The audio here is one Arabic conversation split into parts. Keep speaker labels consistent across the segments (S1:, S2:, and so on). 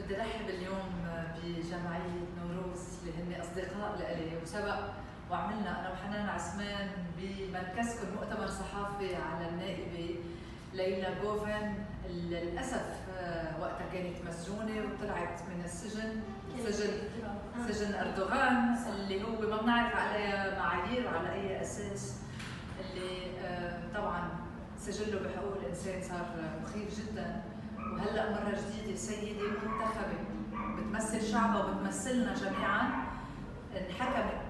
S1: بدي رحب اليوم بجمعية نوروز اللي هن أصدقاء لإلي وسبق وعملنا أنا وحنان عثمان بمركزكم مؤتمر صحافي على النائبة ليلى جوفن. للأسف وقتها كانت مسجونة وطلعت من السجن، سجن أردوغان اللي هو ما بنعرف عليها معايير وعلى أي أساس، اللي طبعا سجله بحقوق الإنسان صار مخيف جدا. وهلا مرة جديدة سيدة منتخبة بتمثل شعبها وبتمثلنا جميعا انحكمت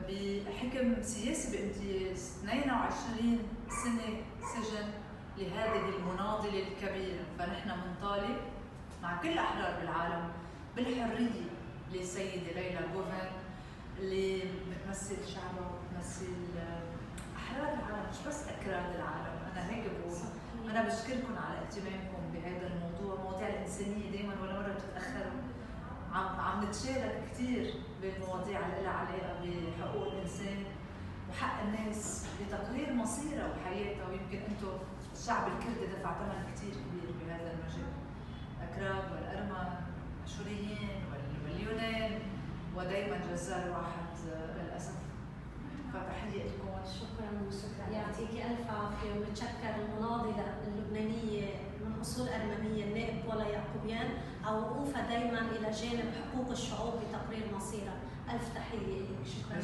S1: بحكم سياسي بامتياز 22 سنة سجن لهذه المناضلة الكبيرة. فنحن منطالب مع كل أحرار بالعالم بالحرية للسيدة ليلى جوفن اللي بتمثل شعبها وبتمثل أحرار العالم، مش بس أكراد العالم. أنا هيك بقول. أنا بشكركم على اهتمامكم بهذا الموضوع. مواضيع الإنسانية دايماً ولا مرة بتتأخروا. عم نتشارك كثير بالمواضيع اللي لها علاقة بحقوق الإنسان وحق الناس بتقرير مصيرها وحياتها. ويمكن أنتم الشعب الكردي دفع ثمن كثير كبير بهذا المجال، الأكراد والأرمن الأشوريين واليونان، ودايماً جزار واحد للأسف. فتحية لكم.
S2: شكرا يعطيكي الف عافيه. ونتشكر المناضله اللبنانيه من اصول ارمنيه النائب بولا يعقوبيان على وقوفها دائما الى جانب حقوق الشعوب بتقرير مصيرها. الف تحيه لك. شكرا.